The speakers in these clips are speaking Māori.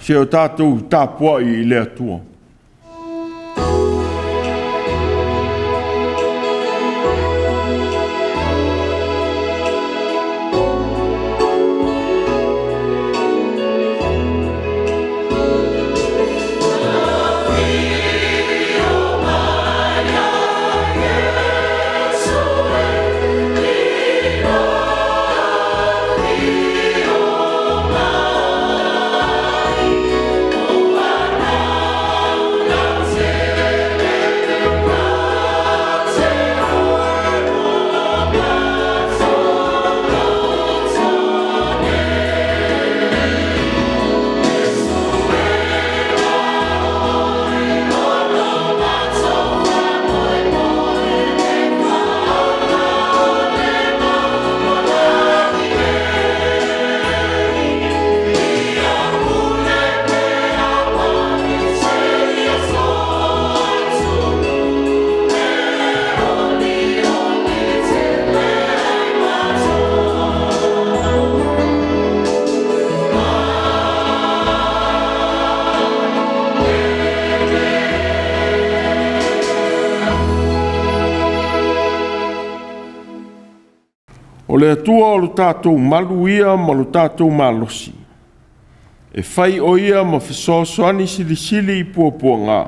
Se o tātou tāpuai I le atua. O le atua o lo tātou malu ia ma lo tātou malosi. E whai o ia ma whesoasoani sili I puapua ngā.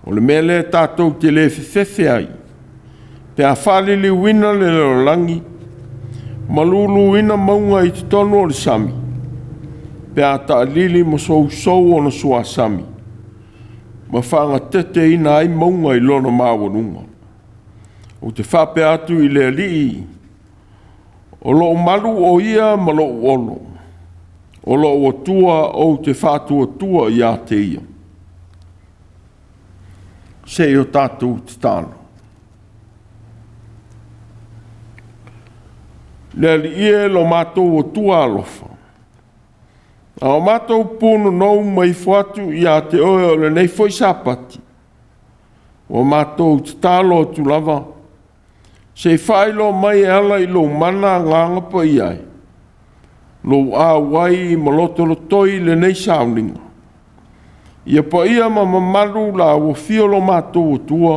O le mele tātou te le whewhewe ai. Pe a whalili wina le lorangi. Malulu wina maunga I te tono o le sami. Pe a ta'alili mo sou o na sua sami. Ma whanga tete ina ai maunga I lona māwanunga. O te whape atu I le alii. O lo malu o ia ma lo olo. O lo o tua o te whātua tua I a te ia. Se o tātou te tāno. Le ali ie lo mātou o tua alofa. A o mātou pono nou mai fuatu I a te oe o le nei foi sapati. O mātou te tālo tu lava. Se whailo mai ala I lo mana nganga pa I ai. Lo a wai I maloto lo toi le nei sauninga. Ia pa ia ma mamaru la o fio lo mātou o tua.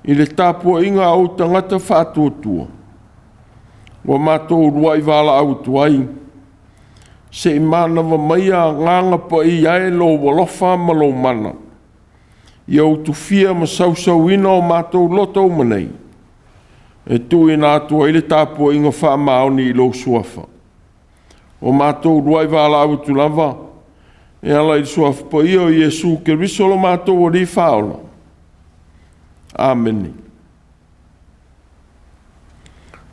I le tāpua'iga au tangata whātua tua. Wa mātou rua I wala au tuai. Se mana wa maia nganga pa I ai lo walofa ma lo mana. Ia utu fia ma sausauina o mātou loto manei. E tui nā tua I le tāpua'iga whamaoni I lo suafa. O mātou ruai wala au tu lava. E ala I suafa pa ia o Iesu ke risolo mātou o li whaola. Amen.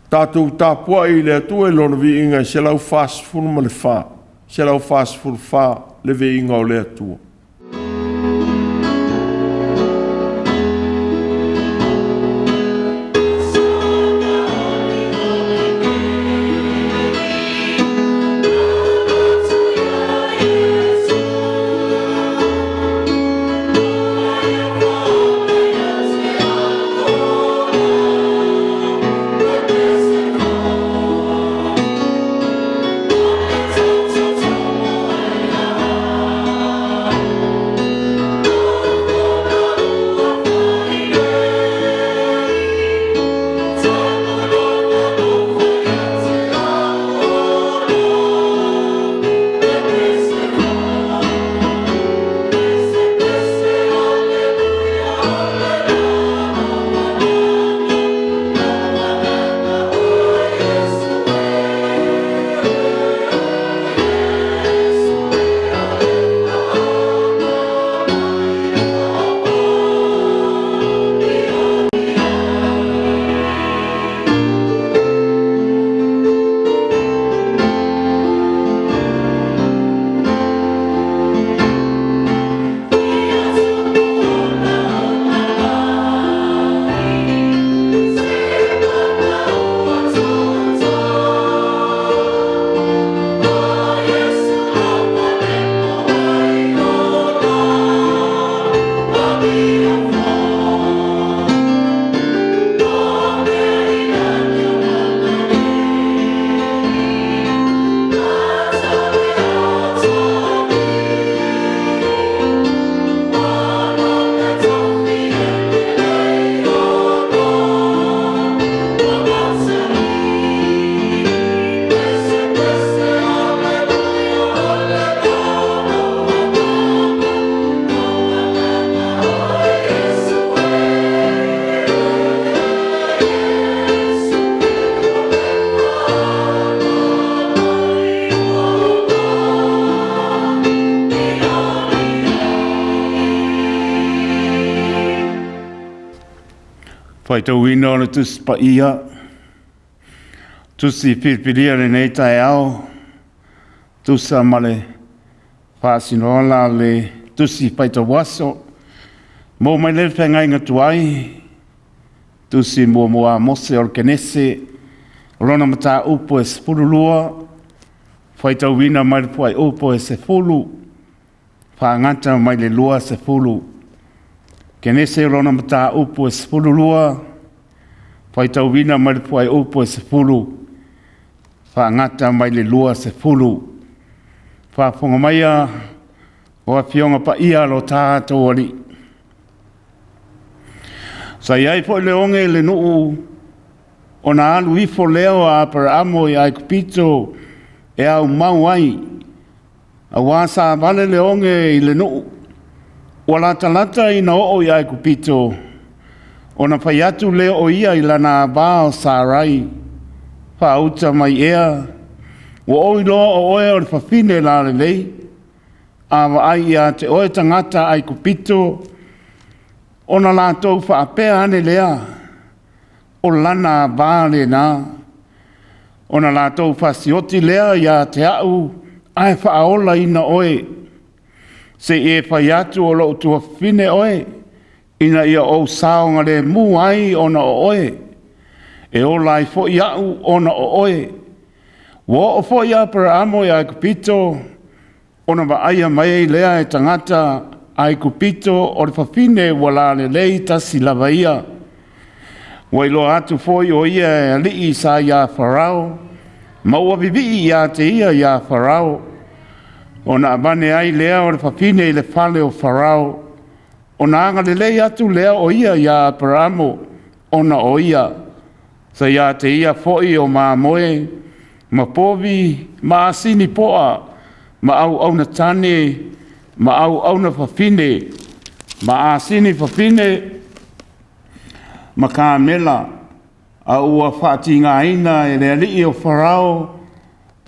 Tātou tāpua I le atua I lona vi inga se lau whāsifuru ma le whā. Se lau whāsifuru whā le vi inga o le atua. Faitau ino le tusi pa ia. Tusi piripiria le nei tai au. Tusa male whaasinola le tusi faitau waso. Mo mai le whengai ngatuai. Tusi mua mose o Kenese. Rona mata upo e sepululua. Faitau wina mai le puai upo e sepulu. Whaangata mai le lua sepulu. Kenese rona mata upo e sepululua. Faitau wina mai le puai upo e sepulu. Whaangata mai le lua sepulu. Whafonga maia o a fionga pa ia lo tātou ali. Sa iai po le onge le nuu o na alu ifo leo a Aperamo i ai kupito e au mau ai. A wasa vale le onge i le nuu. O lata i na o i ai kupito. O na paiatu leo o ia i lana bao sarai. Whauta mai ea. O oi loa o oe o le whawhine la le lei. A ai ia te oe tangata ai kupito. O na lātou whaapea ane lea. O lana vāle nā. O na lātou whasioti lea ia te au. Ai whaaola ina oe. Se e whaiatu o lo tua whine oe. Ina ia o saonga le mu ai o na oe. E o lai fo iau o na oe. Wo o fo ia Aperamo i ai kupito. O na waaia mai lea e tangata ai kupito o le whawhine wala le lei tasi lava ia. Wailo atu foi o ia e alii sa ia Farao. Maua bibi ia te ia Farao. O na abane ai lea o le whawhine i le whale o Farao. O na anga le lei atu lea o ia Aperamo. O na o ia. Sa ia te ia foi o maa moe. Ma povi, ma asini poa. Ma au na tane. Ma au na whawhine. Ma asini whawhine. Ma ka mela. A ua whaati ngā ina e le alii o Farao.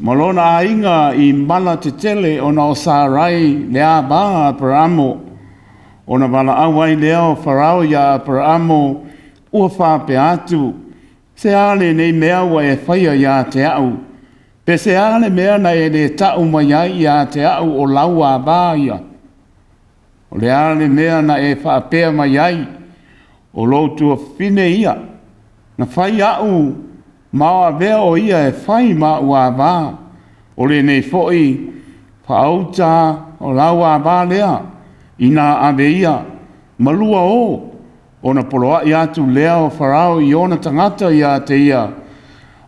Ma lona a inga i mala te tele o na o sārai lea bā Aperamo. O na wala awai lea o Farao ia Aperamo. Ua whape atu. Se ale nei mea wa e whaia ia te au. Pe se ale mea na e le tau mai ai ia te au o laua bā ia. O le ale mea na e whaapea mai ai. O loutua whine ia. Na whai au maua vea o ia e whai maua bā. O le nei foi whaauta o laua bā lea. Ina ave ia. Malua o. O na poloa i atu lea o Farao i ona tangata ia te ia.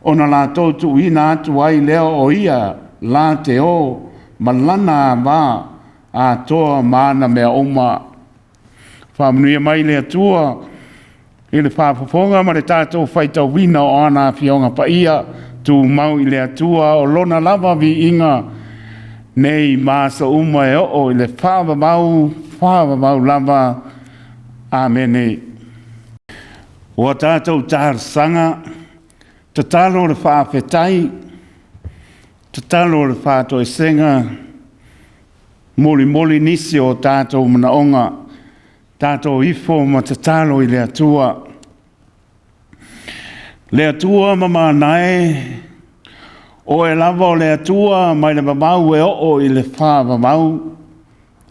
O na la tautu ina atu ai lea o ia. La te o. Malana bā. A toa mana mea oma. Whamunia mai le atua. I le whaafafonga ma le tātou Faitau wina o ana fionga pa ia. Tu mau i le atua o lona lava vi inga. Nei māsa uma e o i le whaavamau lava. Amene. O tātou tār sanga. Te talo le whaafetai. Te talo le whātoi senga. Moli nisi o tātou manaonga. Tātou ifo ma te talo i le atua. Le atua mama nae. O e lava o le atua mai le mamau e o i le whaavamau.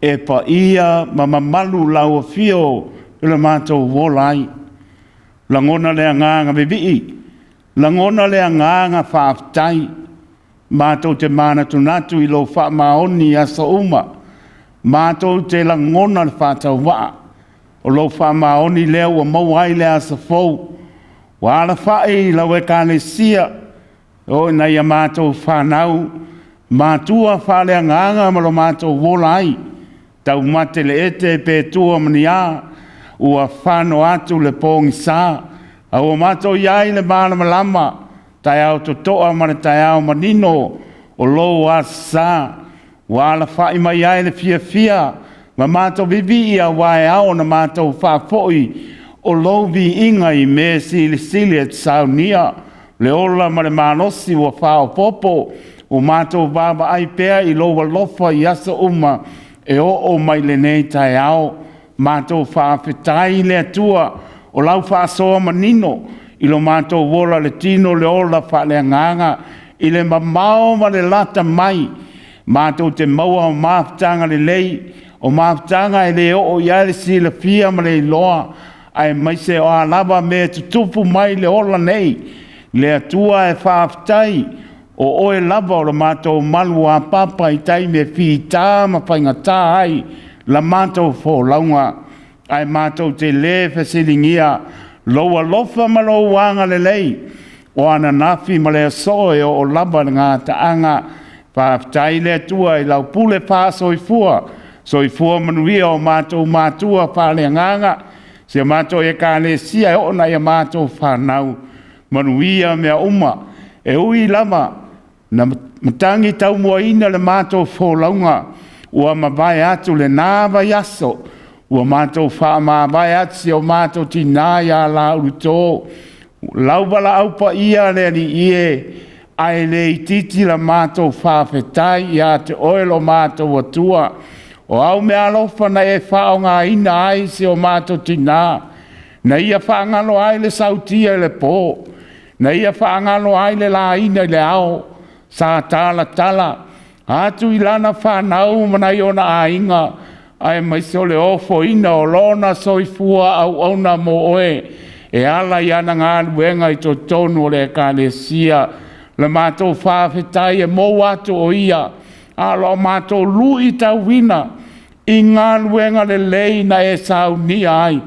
E pa ia mama malu lau a fio i le mātou wolai. Langona le anganga bebii. Langona le anganga whaaftai. Mātou te mana tunatu i lo wha maoni asa uma. Mātou te langona le whātau waa. O lo wha maoni leo o mauai le asa fau. Wala whae lau e kānesia. O nei a mātou whanau. Mātua whale anganga ma lo mātou wolai. Tau mate le ete pe tua mania. Ua whano atu le pōngi sā. A o mātou iai le māna malama. Tai au to toa mana tai au manino. O lo asa. Wala whai mai ai le fia. Ma mātou vivi ia wae au na mātou whafoi. O lo vi inga i me sili et saunia. Le ola ma le manosi ua whao popo. O mātou baba ai pea i lo walofa i asa uma. E o mai le nei tai au. Mātou whaafetai le atua. o lau whaasoa manino i lo mātou wola le tino le ola whaaleanganga i le mamao ma le lata mai mātou te maua o Mafutaga le lei o Mafutaga e le o ia le si le fia ma le iloa ai mai se o alava me tutupu mai le ola nei le atua e whaafitai o oe lava o le mātou malu a papa i tai me whita ma whaingata ai la mātou fō launga ai mātou te le whasilingia loa lofa ma lo wanga le lei o ana nafi ma le asoe o lava ngā taanga whaafitai le atua i lau pule pā soifua manuia o mātou Mātua whaaleanganga se mātou e Kenese e ona e mātou whanau manuia mea uma e ui lama na matangi tau mua ina le mātou wholaunga ua mawai atu le nāwa yaso ua mātou whaamawai atu o mātou tinaya la uruto laubala aupa ia le ni ie ai le ititi la mātou whaafetai ia te oelo mātou atua o au mea alofa na e whao ngā ina ai se o mātou tina na ia whaangalo ai le sautia le pō na ia whaangalo ai le la ina le ao sa tala atu i lana whanau mana i ona a inga ai mai se o le ofo ina o lona soifua au ona mo oe e ala i ana ngā luenga i tō tonu o le Kenese le mātou whawhetai e mō atu o ia a lo mātou lu i tau wina i ngā luenga le lei na e sau ni ai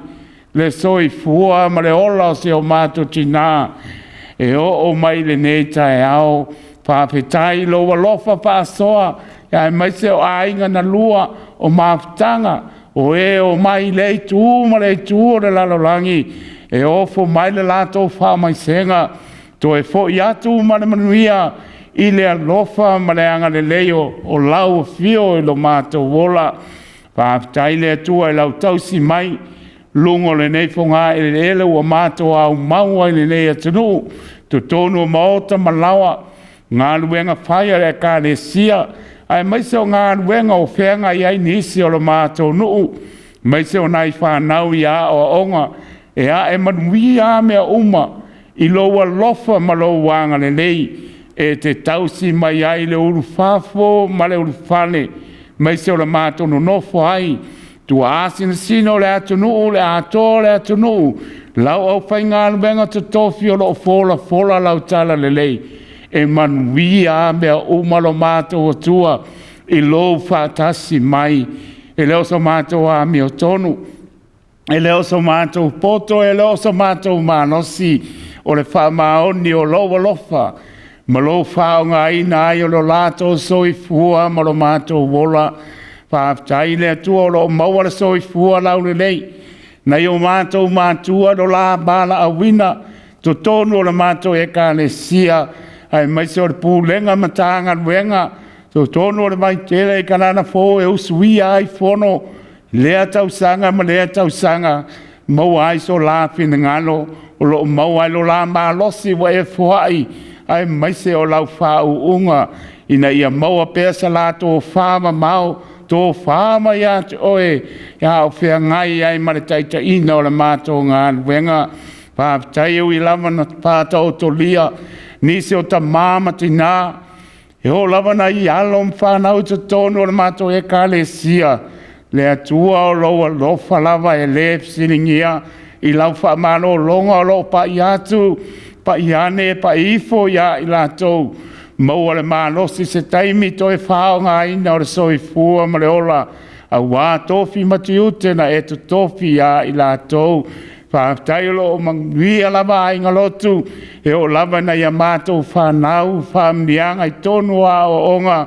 le soifua ma le ola se o mātou tina e o mai le neita e au whawhetai lo walofa whaasoa e mai se o ainga na lua o Mafutaga o e o mai le tu ma le tu o le lalolangi e ofo mai le lato wha mai senga to e fo i atu ma le manuia i le alofa ma le anga le leo o lau fio i lo mātou wola whaafitai le atua i lau tausi mai lungo le nei fonga i le ele ua mātou au maua i le nei atunu to tonu maota malawa ngā luenga whaia le Kenese ai mai se o ngā luenga o whenga i ai nisi o lo mātou nuu mai se o nai whanau i a o onga e a e manui a mea uma i loa lofa ma lo wanga le nei e te tausi mai ai le uru whafo ma le uru whane mai se o le mātou no nofo ai tu asina sino le atunu le ato le atunu lau au whai ngā luenga te tofi o lo fola lau tala le lei e manui a mea umalo mātou atua i lou whaatasi mai e leo so mātou a mea tonu e leo so mātou poto e leo so mātou manosi o le whaamaoni o loa lofa ma lo whao ngā ina ai o lo lato soifua ma lo mātou wola whaafitai le atua o lo maua soifua lau le lei na i o mātou Mātua do la bala a wina to tonu o le mātou e Kenese ai mai se o le pūlenga matanga luenga to tonu o le mai tele i kanana fō e usuia ai fono lea tausanga ma lea tausanga mau ai so la fina ngano o lo mau ai lo la malosi wa e fuai ai mai se o lau whau unga ina ia maua pesa la tō whama mau tō whama ia te oe ia o whea ngai ai maritaita ina o le mātou ngā luenga whaafitai ui lama na pātau tolia nisi o ta māma tina e o lava na i alo mwhanau te tonu o le mātou e Kenese le atua o loa lofa lava e le fsilingia i lau whamano longa o lo pa i atu pa i ane pa ifo ia i lātou maua le mālosi se taimi to e whao ngā ina o le soifua ma le ola a wā tofi matiute na e tu tofi ia i lātou whaafitai lo o manguia lava ai ngalotu e o lava na ia mātou whanau whamnianga i tonu a o onga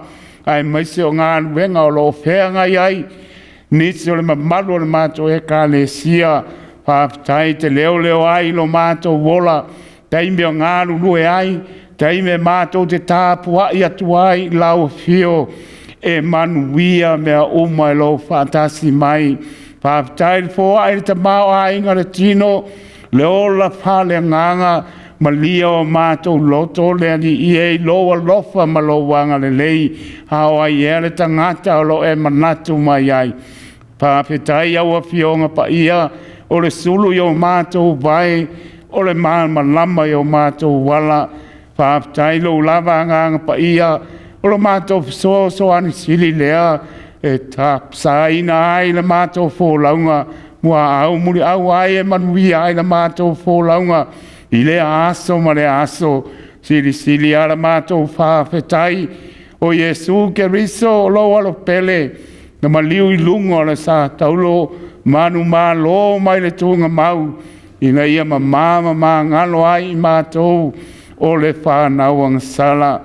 ai maise o ngā luenga o lo whenga ai nisi o le mamalu o le mātou e Kenese whaafitai te leo ai lo mātou wola taime o ngā lulue ai taime mātou te tāpua'iga tuai lau fio e manuia mea uma e lo whaatasi mai whaafitai le fōa ai le tamao a inga le tino le ola whale nganga ma lia o mātou loto le ani i e loa lofa ma lo wanga le lei hao ai e le tangata o lo e manatu mai ai whaafitai au a fionga pa ia o le sulu i o mātou vai, o le malama i o mātou wala, whaapatai lo lava nganga pa ia, o le mātou so ani sili lea, e tap saina ai le mātou fōlaunga, mua au muri au ai e manuia ai le mātou fōlaunga, i le aso ma le aso, sili ala mātou whaafetai, o Yesu ke riso o lo alo pele, na maliu i lungo le sa taulo, manu lo mai le tunga mau, ina ia ma ngalo ai mātou, o le whanau ang sala,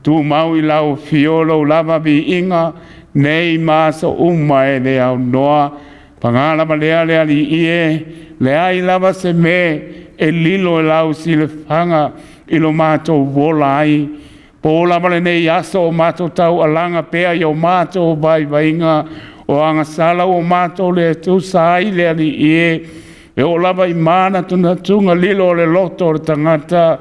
tu mau i lau fiolo lava vi inga, nei maso e le au noa, pangala ma lea li ie, le ai lava se me, e lilo e lau si le whanga, ilo mātou vola ai, po lava le nei aso o mātou tau alanga pea i o mātou vai inga, o anga sala o mātou le tu sai le ali ie, e o lava i mana tuna tunga lilo le loto le tangata,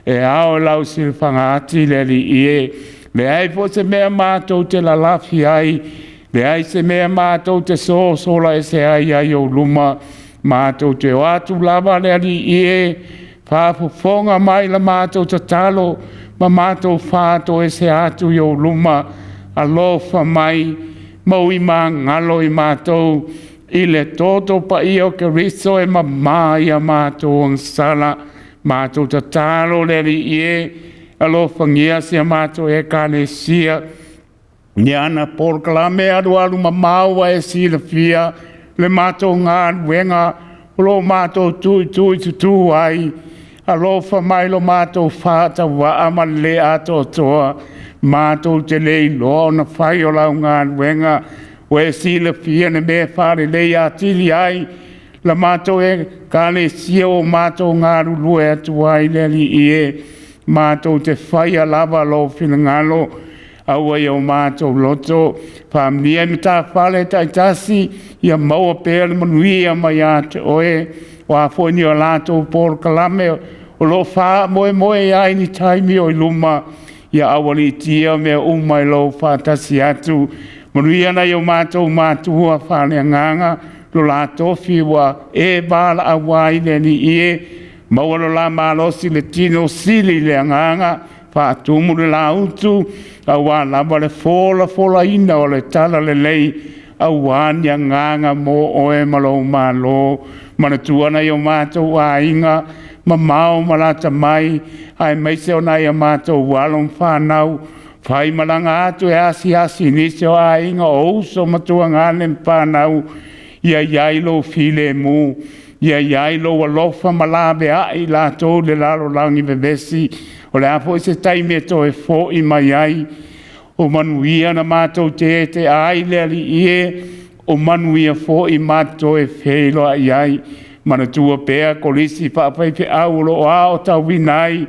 e ao lau si le whangaati le ali ie, le ai po se mea mātou te la lafi ai, le ai se mea mātou te sola e se ai o luma, mātou te o atu lava le ali ie, whaafufonga mai la mātou te talo, ma mātou whāto e se atu i o luma, alofa mai, mau i mā ngalo i mātou, i le toto pa i o ke riso e mai a mātou ang sala, mātou te talo le ali ie, alofa ngia se mātou e Kenese, niana porkalame alu mamaua e si le fia, le mātou ngā wenga, lo mātou tutu ai, alofa mai lo mātou whāta waa ma le ato toa, mātou te lei loa na whai o lau ngā wenga, o e si le fia ne me whare lei atili ai, la mātou e Kenese o mātou ngā rulue atu ai le li ie, mātou te whai a lava lo whina ngalo, aua i o mātou loto, whamnia mi tā whale tai tasi, ia maua pēle manuia mai a te oe, o a whoni o lātou pōr kalame, o lo wha moe ai ni taimi o i luma, ia awali tia mea umai lo whātasi atu, manuia na i o mātou Mātua whale nganga, lo lātou whiwa e bāla a wai le ni ie, maua lo la mālosi le tino sili le nganga, whaatumu le la Autū, a wā lava le fola ina o le tala le lei, a wānia nganga mō oe malo mālo, mana tuana i o mātou a inga, ma mao malata mai, ai meise o nai a mātou walong whanau, whai malanga atu e asi nise o a inga o uso matua ngane whanau, ia yailo file mu, ia yailo walofa malabe a i lato le lalo langi bebesi, o le apo se taime to e fo i mai ai, o manuia na mātou te ai le ali ie, o manuia fo i mātou e whelo ai ai, mana tua pēa kolisi whaapai pe aulo o ao tau winai,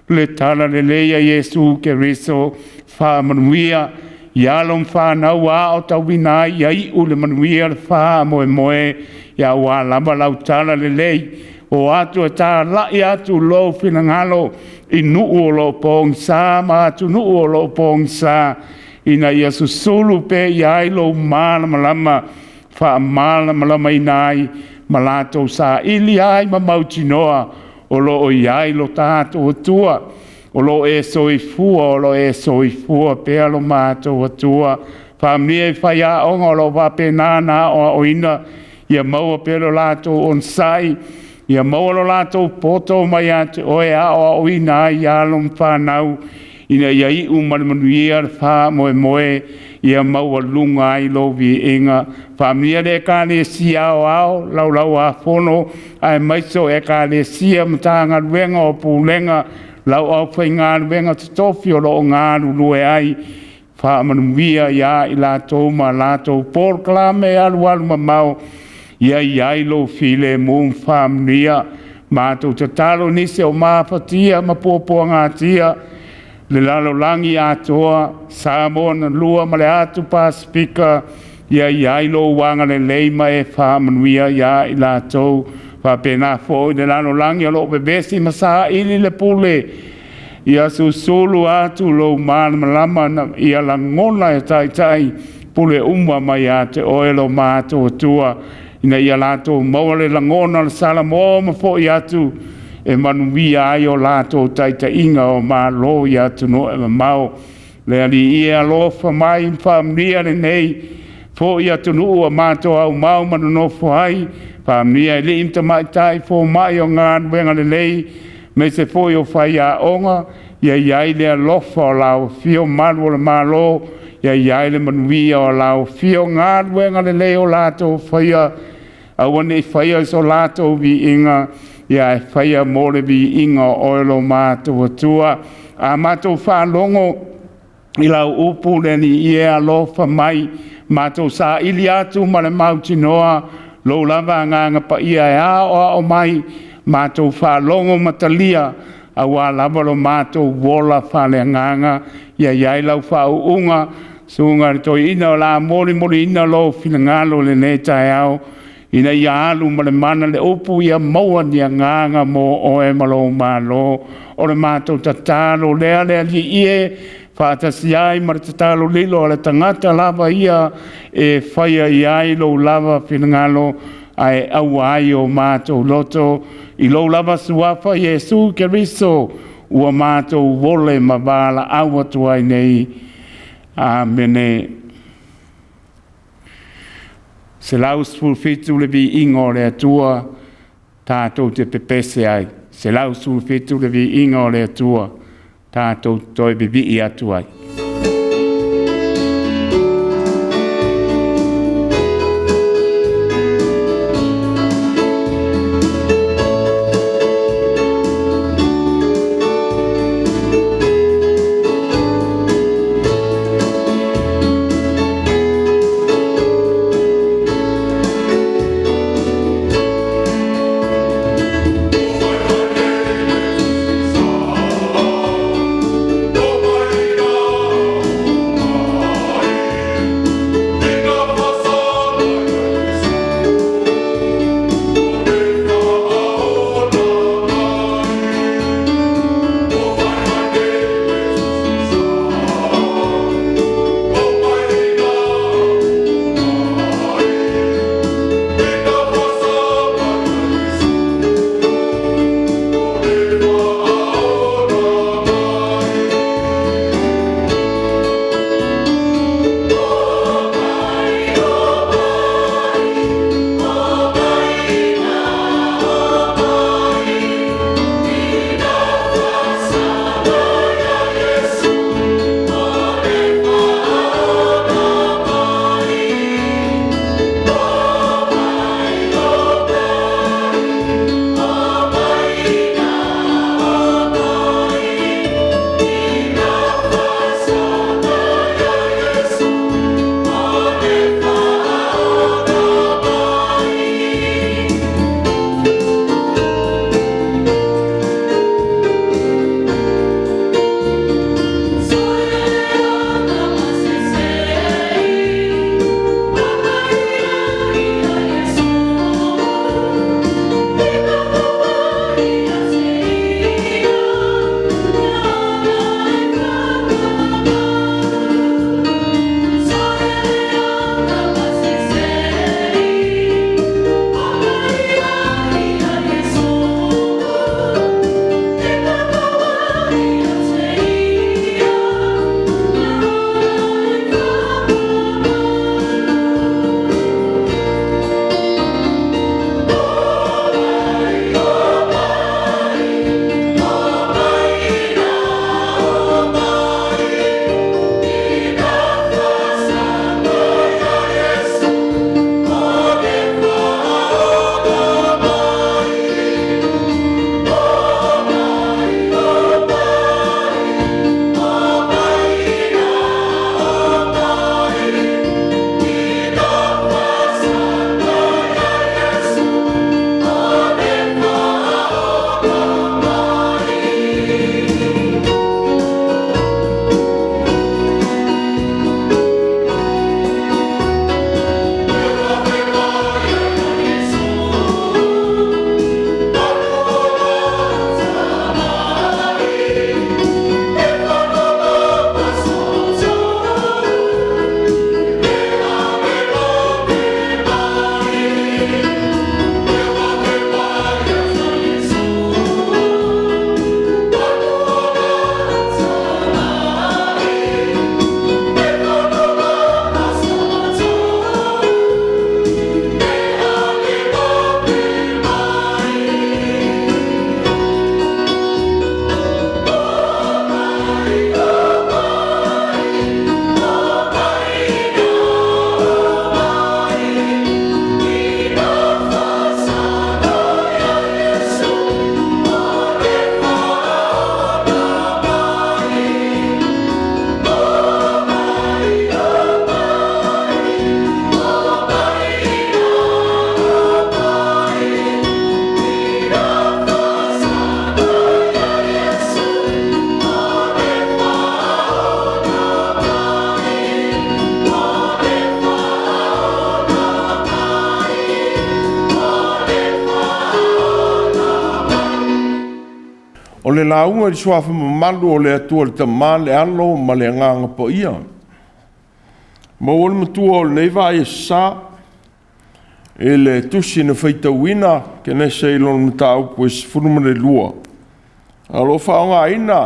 le tala le leia Yesu ke riso, wha manuia, ialom whanau ao tau winai, iai u le manuia le wha moe, ia wā lama lau tala le lei, o atu e tā lai atu lo whinangalo, i nuu o lo pōng sā, ma atu nuu o lo pōng sā, ina ia susulu pe iai lo malama, wha malama inai, ma lātou sā ili ai ma mautinoa, o lo o iai lo tātou atua, o lo e soifua, pea lo mātou atua, whamnia i whai a onga o lo wape nāna o ina, ia maua pe lo lātou on sai, ia maua lo lātou poto mai ate oe a o ina ai alum whanau, ina ia i manuia wha moe, ia maua lunga ai lo vi inga, whamnia le Kenese ao, lau a whono, ai maiso e Kenese matanga ruenga o pūlenga, lau au whai ngā ruenga tatofi o lo ngā rulue ai, wha manuia ia i lātou ma lātou por klame alu mamau, ia iai lo file mum whamnia, mātou te talo nise o Mafatia, ma pōpua ngātia, le lalo langi ATUA, Samoa na lua ma le atu Pasifika, ia iai lo wanga le leima e whamanuia ia i lātou, whapena fo i le lalo langi o lo bebesi masa ili le pule, ia susulu atu lo malama ia la ngona e tai, pule umwa mai ate oelo mātou atua, ina ia lato maua le langona le sala mo ma fo i atu e manuia ai o lato taitainga o malo i atu no e mau le ali ia lofa mai famlia le nei fo i atu no o mato au mau manu no fo ai famlia le imta mai tai fo mai o ngan wenga le nei me se fo i o fai a onga ia iai le lofa o lao fio malu le malo ia iai le manuia o lao fio ngan wenga le nei o lato fai a awane fai so lato vi inga ia fai mo le vi inga o lo mato tua a mato fa longo ila upu le ni ia lofa mai mato sa iliatu ma le mautinoa lo lava nganga pa ia o mai mato fa longo matalia awa lava lo mato wola fa le nganga ia ia lau fa unga sunga to ina la moli ina lo filangalo le neta yao ina ia alu ma le mana le upu ia maua ni nganga mo o e malo malo o le mato tatalo lea li ie faatasiai ma le tatalo lilo le tangata lava ia e faia iai lo lava filangalo ai au ai o mato loto i lo lava suafa Yesu Keriso ua mato vole ma bala au atuai nei amene se laus fulfitu le vi ingo le atua tātou te pepese ai se laus fulfitu le vi ingo le atua tātou toi bibi i atuai Oh le launga li suafa mamalu o le atua le tamā le alo ma le nganga po ia. Ma o le matua o le nei vai e sa e le tusi na Faitauina Kenese i lona matau po e sifuruma le lua. Alo whaonga ina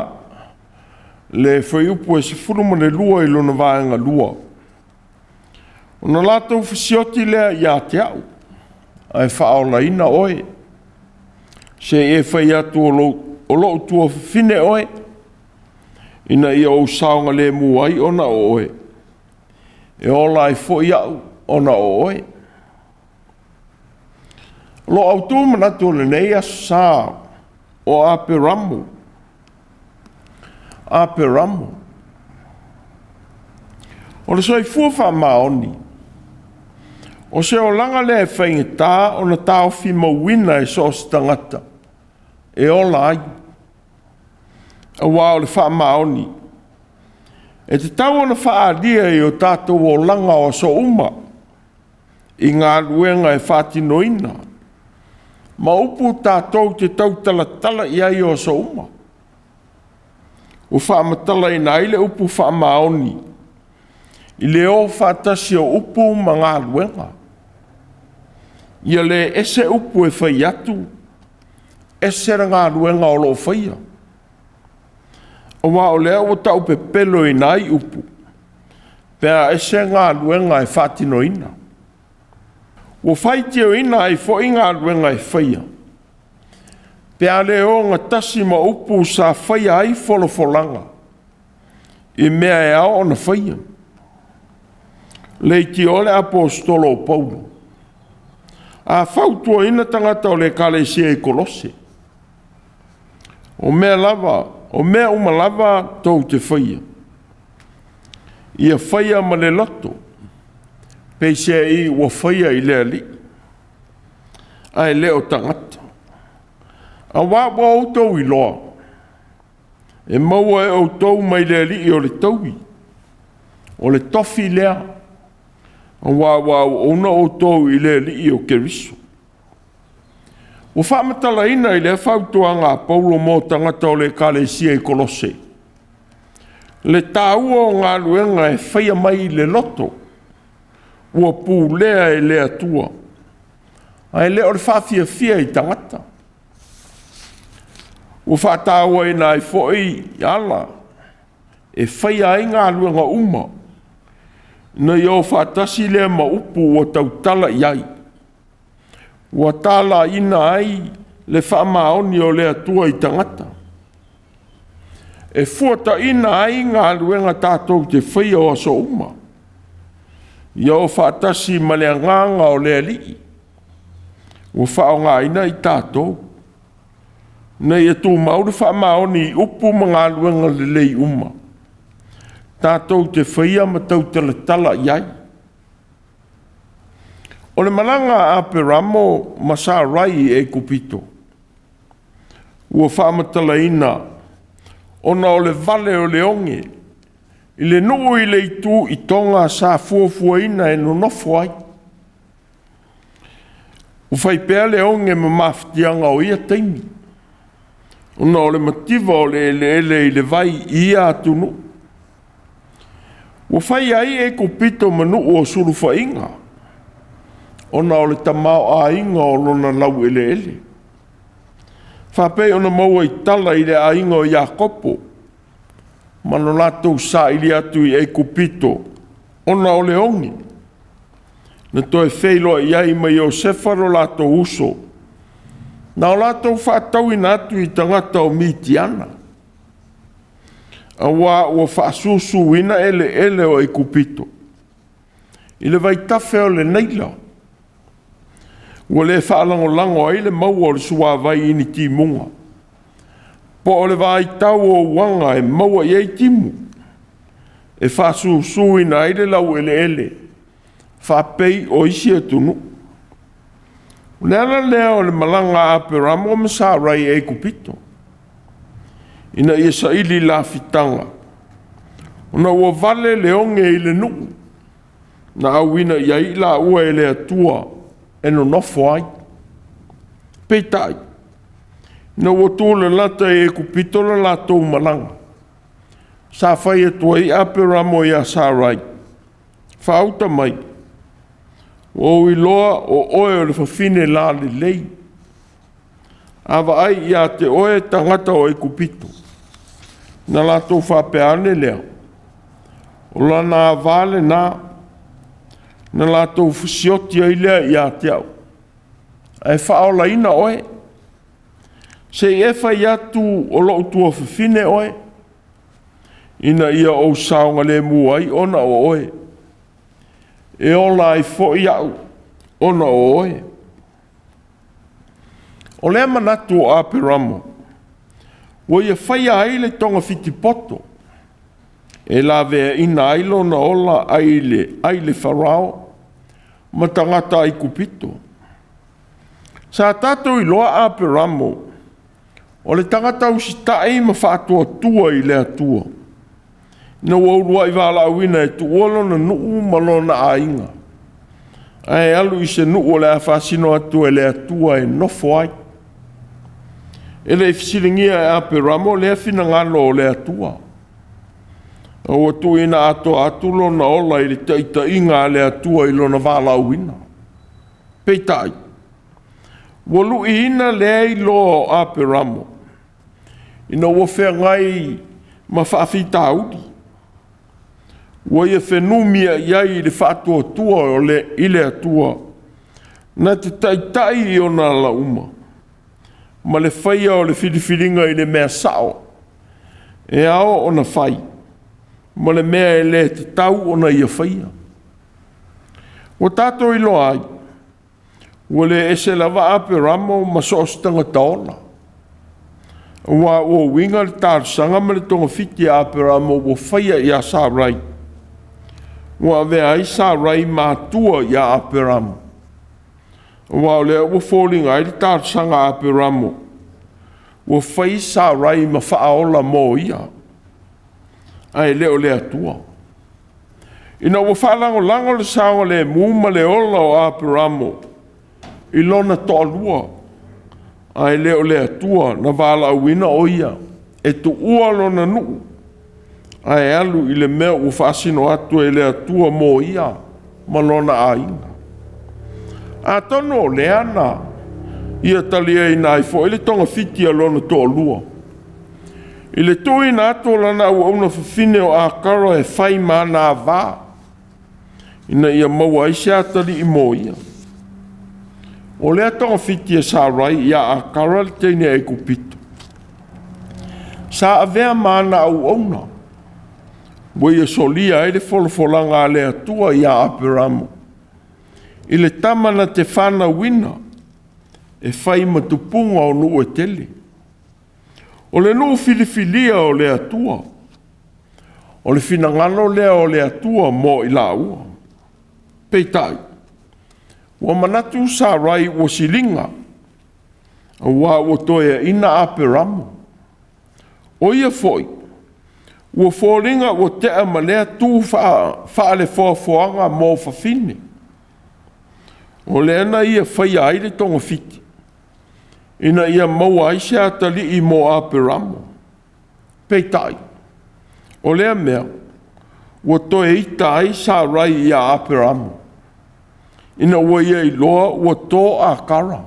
le whaiupu e sifuruma le lua i lona vaenga lua. Ona lātou fisioti lea ia te au. Ai whaola ina oe. Se e whai atu o lo tua fine oe. Ina ia o saonga le muai ona oe. E ola ai fo iau ona oe. Lo Autū manatu le nei asa o Aperamo. Aperamo. O le soifua whamaoni. O se o langa le whaingita o na tau fi mawina e sos tangata. E ola ai. A wā o le whamaoni. E te tau ona whaadia i o tātou o langa o so uma. I ngā luenga e whātinoina. Ma upu tātou te tau tala i o so uma. O whaamatala i naile upu whaamaoni. I le o whaatasi o upu ma ngā luenga. Ia le ese upu e whai atu. Ese ra ngā luenga o lo whaia. O wā o lea o tau pe pelo i nai upu. Pea ese ngā luenga e whātinoina. O whaiti o ina e fo inga luenga e whaia. Pea le o ngā tasi ma upu sa whaia ai wholofolanga. I mea e ao na whaia. Le ti ole apostolo Paulo. A whautua ina tangata o le Kenese e Kolose. O mea lava, o mea uma lava tau te whaia. Ia whaia ma le loto. Peise i ua whaia i lea li. Ai leo tangata. A wā Autū i loa. E maua e Autū mai lea li i o le taui. O le tofi lea. A wā ona Autū i lea li i o keriso. O whaamatala ina i le whautua ngā Paulo mō tangata o le Kenese e Kolose. Le tāua o ngā luenga e whaia mai le loto. Ua pū lea e le atua. Ai le o le whawhiawhia i tangata. O whātāua ina i fōi i ala. E whaia ai ngā luenga uma. Na i o whātasi lea ma upu o tautala i ai. Ua tala ina ai le whaamaoni o le atua i tangata. E fuata ina ai ngā luenga tātou te whaia o aso uma. Ia o whaatasi ma lea nganga o lea lii. Ua whaonga ina i tātou. Nei e tū mauri whaamaoni i upu ma ngā luenga le lei uma. Tātou te whaia ma tau tala i ai. O le malanga Aperamo masarai e kupito. Ua whaamatala ina. Ona o le vale o le onge. I le nuu i le itu i tonga sa fuafua ina e no nofo ai. O whaipea le onge ma mafutianga o ia teimi. Ona o le mativa o le ele i le vai i atunu. O whai ai e kupito manu o suru whainga. Ona o le tamau a inga o lona lau ele. Whapei ona maua i tala i le a inga o Iakopo. Mano latou sa ili atu i e kupito. Ona o le ongi. Na toe wheilo i ai mai o sefaro latou uso. Na o latou whaatau ina atu i tangata o mitiana. A wā ua whaasusu ina ele o e kupito. I le vai tafe o le neila. Ua le whaalango ai le maua o le sua vai ini ti munga. Po o le vai tau o wanga e maua i ei timu. E whaasusu ina ai le lau ele. Whapei o isi atunu. Lea lea o le malanga Aperamo masarai e kupito. Ina ia sa ili la fitanga. Ona ua vale le onge i le nuu. Na awina ia i la ua e le atua e no nofo ai. Peitai. Na ua tūle lata e kupito la lātou malanga. Sa whai atua i Aperamo i a Sarai. Whaauta mai. O i loa o oe o le whawhine la le lei. Awa ai i a te oe tangata o e kupito. Na lātou whapeane lea. O lana vale na. Na lātou fusioti ai lea i a te au. Ai whaola ina oe. Se e whai atu o lo tua whiwhine oe. Ina ia o saonga le muai ona o oe. E ola ai fo i au ona o oe. O lea manatu o Aperamo. O ia whai ai le tonga whiti poto. E la vea ina ailo na ola aile wharao. Ma tangata ai kupito. Sa tātou i loa Aperamo. O le tangata usitai ma whātua tua i le atua. Na waurua i wala awina e tuolo na nuu malona a inga. Ai alu i se nuu o le a whasino atu e le atua e nofo ai. E le fisilingia e Aperamo le fina ngalo o le atua. O atu ina ato atulo na ola i le taita inga le atua i lona wala awina. Peitai. Walu i ina le i lo Aperamo. Ina wafea ngai ma Faitau. Wa ia whenumia iai i le whātua tua o le ile atua. Na te taitai i ona la uma. Ma le whaia o le whiriwhiringa i le mea sao. E ao ona whai. Ma le mea e le te tau ona ia whaia. O tātou i loa ai. Wa le ese lava Aperamo ma soostanga taola. Wa o winga le tārsanga ma le tonga whiti Aperamo o whaia i a Sarai. Wa vea i Sarai Mātua i a Aperamo. Wa o lea ua fōlinga i le tārsanga Aperamo. Ua whai Sarai ma whaaola mō ia. Ai leo le atua. Ina ua whalango lango le saonga le muma le ola o Aperamo. I lona toalua. Ai leo le atua na wala awina o ia. E tu ua lona nuu. Ai alu i le mea ua whaasino atu e le atua mō ia. Malona a inga. A tono le ana. Ia talia i nai fo. I le tonga whiti a lona toalua. I le tui na atu lana ua una whiwhine o a karo e whai mana a vā. Ina ia maua i se atari i mō ia. O lea tonga whiti e Sarai ia a karo le teine e kupito. Sa avea mana au ona. Wa ia solia e le folfolanga le atua i a Aperamo. I le tamana te whana wina. E whai matupunga o nuu e tele. O le nuu filifilia o le atua. O le finangano lea o le atua mo i la ua. Peitai. Wa manatu Sarai wa silinga. Wa o toia ina Aperamo. O ia foi. Wa fōringa wa te amalea tū wha le whafoanga mō whawhine. O le ana ia whai aile tonga whiti. Ina ia maua aise atali i mō Aperamo. Peitai. O lea mea. Wa toe ita ai Sarai i a Aperamo. Ina ua ia i loa ua tō a kara.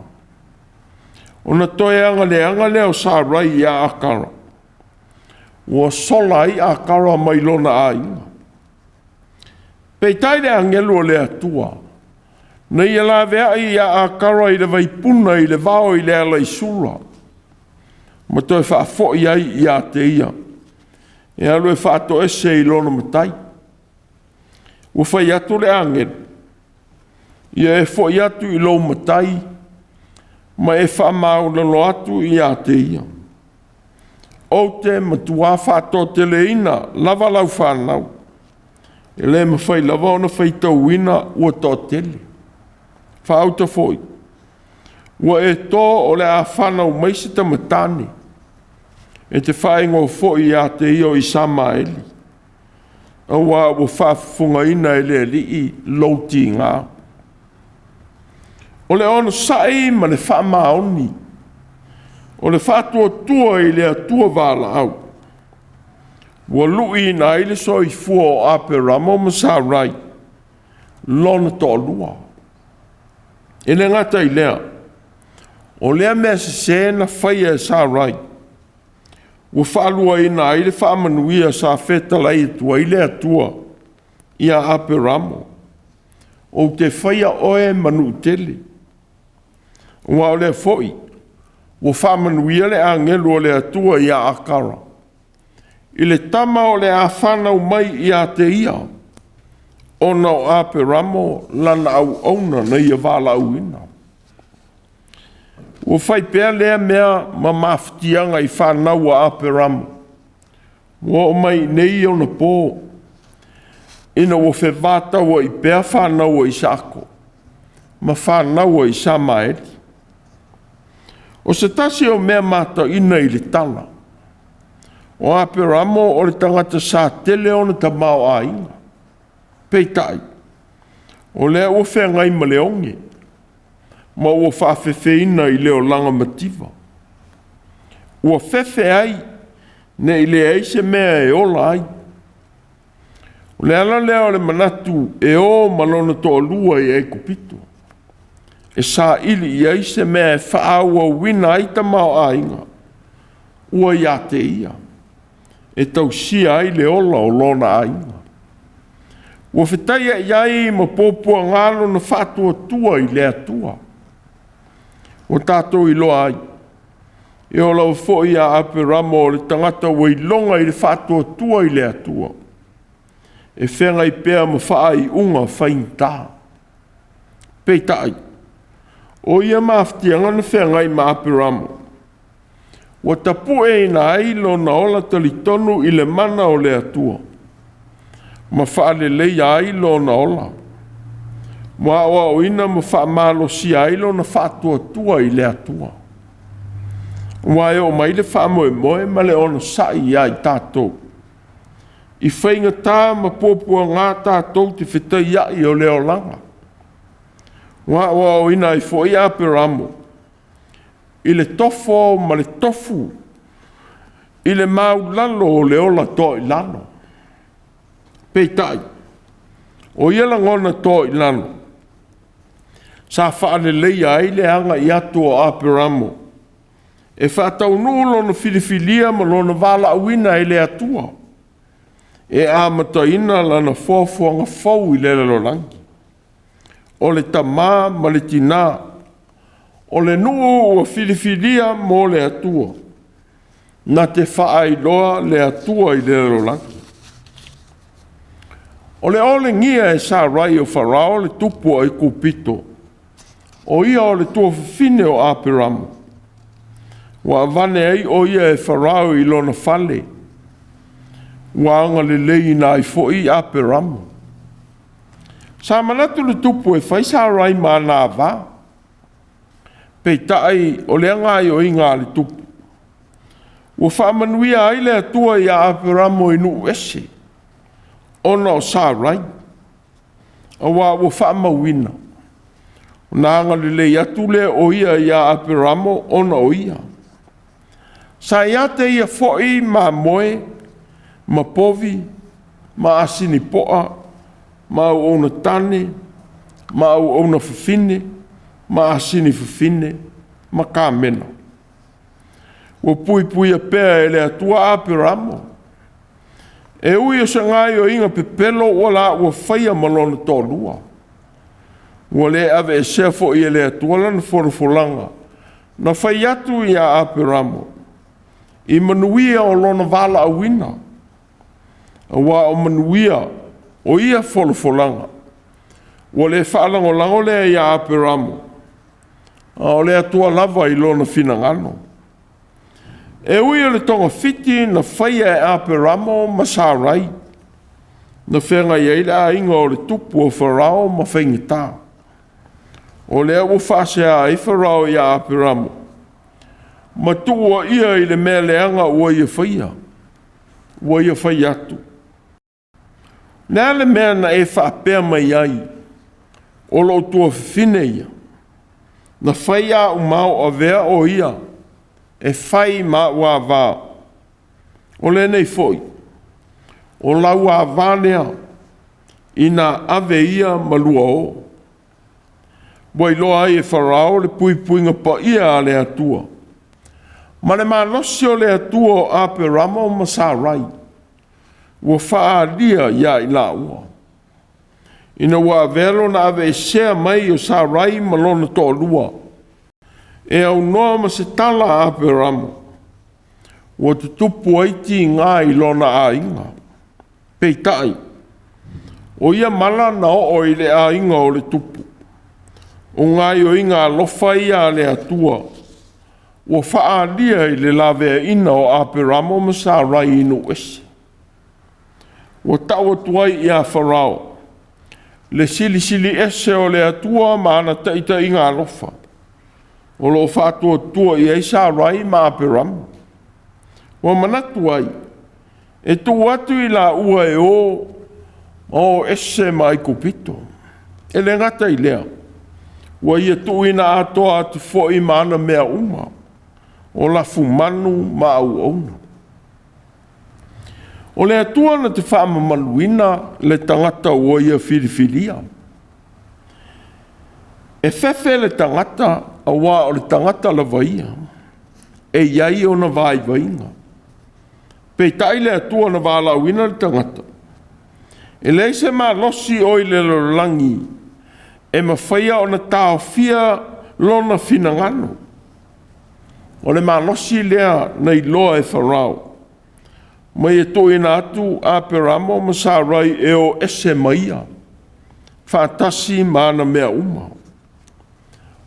Ona toe anga leo Sarai i a kara. Ua sola i a kara mai lona a inga. Peitai le angelu o le atua. Na ia la vea i a kara i le vaipuna i le vao i le ala i sura. Ma toi whaafo i ai i a te ia. E alu e whaato ese i lona matai. Ua whai atu le angelu. Ia e fo i atu i lo matai. Ma e whaamau lalo atu i a te ia. O te matua whātō te leina, lava lau whānau. E le mawhai lava ona Faitau ina ua tō tele. Whaauta foi. Ua e tō o le a whanau maise ta matane. E te whaingo foi a te io i Samaeli. Awa ua whaafunga ina e le li i louti ngā. O le ono sai ma le whamaoni. O le whātua tua i le atua wala au. Ua lui na ile so i fua o Aperamo ma Sarai. Lona to lua. E le ngata i lea. O lea mea se na whaia e Sarai. Ua whaalua ina ile whaamanuia sa whetalai atua i le atua. Ia Aperamo. O te whaia oe manu tele. Ua o lea foi. Ua whaamanuia le angelu o le atua ia akara. I le tama o le a whanau mai i a te ia. Ona o Aperamo lana au auna na ia wala au ina. Ua whai pēr lea mea ma mafutianga i whanau a Aperamo. Ua o mai nei o na pō. Ina ua whewata ua i pēr whanau i sako. Ma whanau i samaeli. O se tasi o mea mata ina i le tala. O Aperamo o le tangata sa tele o na tamau a inga. Peitai. O lea ua whengai ma leonge. Ma ua whawhewhe ina i leo langa mativa. Ua whewhe ai ne i lea eise mea e ola ai. O lea la leo le manatu e o malona to lua i e kupito. E sa ili i eise mea e whaaua wina ai tamau a inga. Ua ia te ia. E tau sia ai le ola o lona a inga. Ua whetaia iai ma pōpua ngalo na whātua tua i le atua. O tātou i loa ai. E o lau fo i a Aperamo o le tangata ua i longa i le whātua tua i le atua. E whenga i pēr ma wha i unga whaintā. Peitai. O ia mafutianga na whenga i ma Aperamo. Ua tapu e ina ai lona ola talitonu i le mana o le atua. Ma whaale lei ai lona ola. Ma o ina ma whaamalo si ai lona whaatua tua i le atua. Wa e o mai le whaamoe moe ma le ona sai ai tātou. I whainga tā ma pōpua ngā tātou te whetai ai o leo langa. Wa o ina i fo i Aperamo. I le tofo ma le tofu. I le mau lalo o le ola to i lano. Peitai. O iela ngona to i lano. Sa whaale leia ai le anga i atua o Aperamo. E whaatau nulo na filifilia ma lona wala awina i le atua. E amata ina lana fōfuanga fau i le lalolangi. O le tamā ma le tina. O le nuu o filifilia mo le atua. Na te whaailoa le atua i le lalolangi. O le ole ngia e sa rai o Farao le tupua i kupito. O ia o le tua whine o Aperamo. Wa vane ai o ia e Farao i lona fale. Wa anga le lei na i fo i Aperamo. Sa manatu le tupu e whai sa rai ma nā wā. Peitai o le anga i o inga le tupu. Wa whaamanuia ai le atua i Aperamo i nu ese. Ona o sa rai. A wa whaamawina. Nā anga le lei atu le o ia i Aperamo ona o ia. Sa ia te ia foi ma moe, ma povi, ma asini poa, ma au ona tane, ma au ona fafine, ma asini fafine, ma ka mena. Ua pui pui a pēr e le atua Aperamo. E ui o sa ngai o inga pepelo o la ua whaia malona tōlua. Ua le ave e sefo i le atua lana whorofolanga. Na whai atu i a Aperamo. I manuia o lona wala awina. Wa o manuia o ia whorofolanga. Ua le whaalangolango le i a Aperamo. O le atua lava i lona finangano. E ui o le tonga fiti na whaia e Aperamo ma Sarai. Na whenga i eila a inga o le tupu o Farao ma whaingita. O le au whaasea i Farao i a Aperamo. Ma tua ia i le mea leanga ua ia whaia. Ua ia whai atu. Nā le mea na e whaapea mai ai. O lo tua whine ia. Na whaia o mau a vea o ia. e whai ma ua wā. O le nei foi, o lau a wānea ina ave ia malua o. Wai loa ai e wharao le pui puinga pa ia le atua. Ma le malosi o le atua o Aperamo ma Sarai. Ua wha lia ia i la ua. Ina ua velo na ave e sea mai o Sarai malona to lua. E au noa ma se tala Aperamo. Ua tutupu aiti ngā i lona a inga. Peitai. O ia mala na o i le a inga o le tupu. O ngai o inga lofa ia le atua. Ua wha lia i le lawe ina o Aperamo ma Sarai inu ese. Ua tau tuai ia wharao. Le sili ese o le atua ma ana taita inga lofa. O lo whātua tua i eisa rai ma Aperamo. Wa manatu ai. E tu atu i la ua e o ese mai kupito. E le ngata i lea. Wa ia tu ina atoa atu fo i maana mea uma. O la fumanu ma au auna. O le atua na te whaama maluina le tangata ua ia filifilia. E fefe le tangata awa o le tangata la vaia. E iai o na vai vainga. Peitai le atua na wala wina le tangata. E leise ma losi oi le lorangi. E mawhaia o na tau fia lona finangano. O le ma losi lea na iloa e wharao. Mai e toi na atu Aperamo ma Sarai e o ese maia. Whātasi maana mea uma.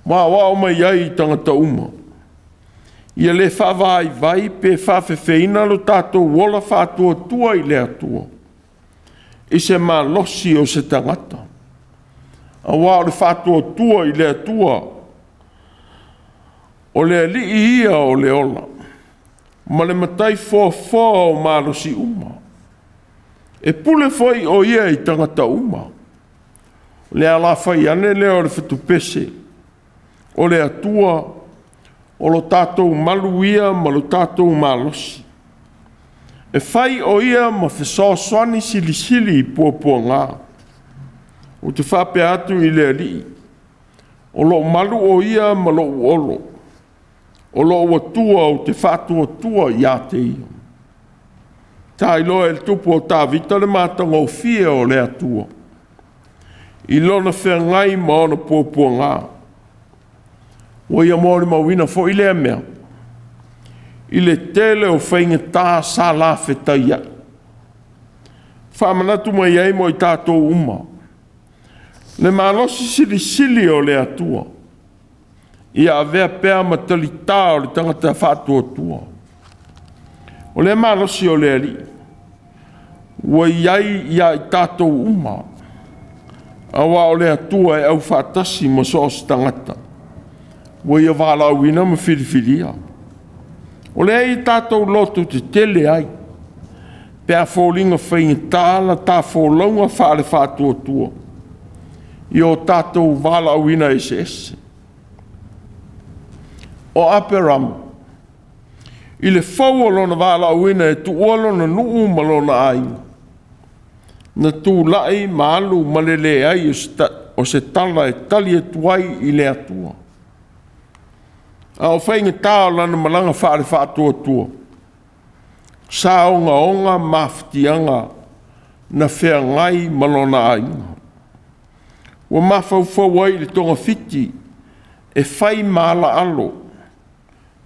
Ma wao mai ai tangata uma. Ia le whawai vai pe whawhewheina lo tātou wola whātua tua i le atua. I se mā losi o se tangata. A wao le whātua tua i le atua. O le li ia o le ola. Ma le matai fō o mā losi uma. E pule foi o ia i tangata uma. Le ala whai ane leo le whetupese. O le atua. O lo tātou maluia ma lo tātou malosi. E whai o ia ma whesoswani sili pua ngā. O te whape atu i le ali. O lo malu o ia ma lo olo. O lo atua o te whātua tua i a te ia. Tā iloa e tupu o tā vita le mātanga o fia o le atua. I lona whea ngai ma ona pua ngā. O ia mōri mawina fo i lea mea. I le tele o whainga tā sā la whetaia. Whamanatu mai ei mo i tātou uma. Le mālosi sili o le atua. Ia avea pēr matali tā o le tangata whātua tua. O le mālosi o le ali. Ua iai ia i tātou uma. Awa o le atua e au whātasi ma so o tangata. Ua ia wala wina ma whiriwhiria. O le ai tātou lotu te tele ai. Pea fōlinga whainga tāla tā fōlaunga whaare whātua tua. I o tātou wala wina ese. O Aperamo. I le whau lona wala wina e tu lona nuu malona ai. Na tū lai maalu malele ai o se tala e tali e tuai i le atua. A o whainga tāo lana malanga whaare whātua tua. Sa onga mafutianga na whea ngai malona ainga. Wa mawhau ai le tonga fiti e whai maala alo.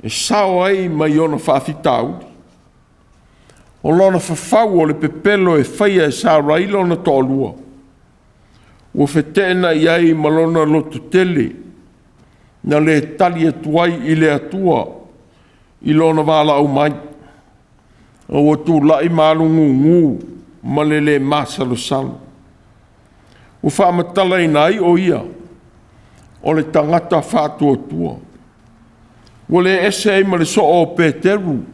E sao ai mai ona Faitau. O lona whawhau o le pepelo e whaia e sa railo na tōlua. Ua whetena i ai malona lotu tele. Na le tali atuai i le atua. I lona wala au mai. O tu lai malungu ngu. Ma le masalo salo. Ua whamatala ina ai o ia. O le tangata whātua tua. Ua le ese ai ma le so o Peteru.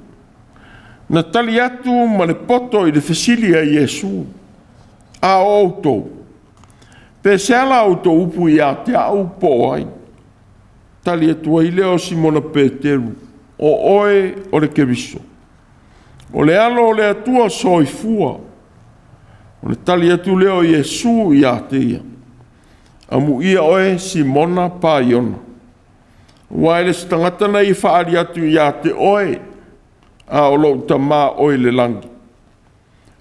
Na tali atu ma le poto i le fesilia Iesu. A Autū. Pe se ala Autū upu i a te au po ai. Tali atu ai leo Simona Peteru. o oe o le keriso. O le alo o le atua soifua. O le tali atu leo Iesu i ateia. Amu ia oe Simona pa Iona. Wa ele stangata na i whaari atu i ate oe. A o lo tama oe le langi.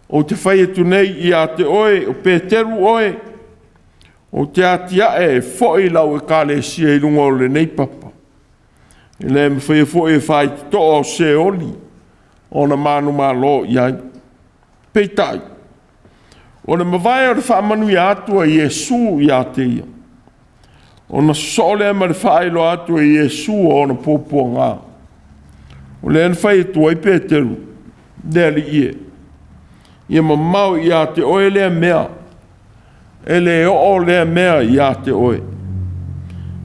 O te whai atu nei i ate oe o Peteru oe. O te atia e foi lau e kale sia i lunga o le nei papa. E le me whai foi e whai to o se oli. O na manu malo iai. Peitai. O le mawai o le whaamanu i atua i Iesu i ateia. O na sole ma le whaelo atua i Iesu o na popua ngā. O le anu whai tua i Peteru. Deli ie. Ia mamau i ate oe lea mea. Ele o lea mea i ate oe.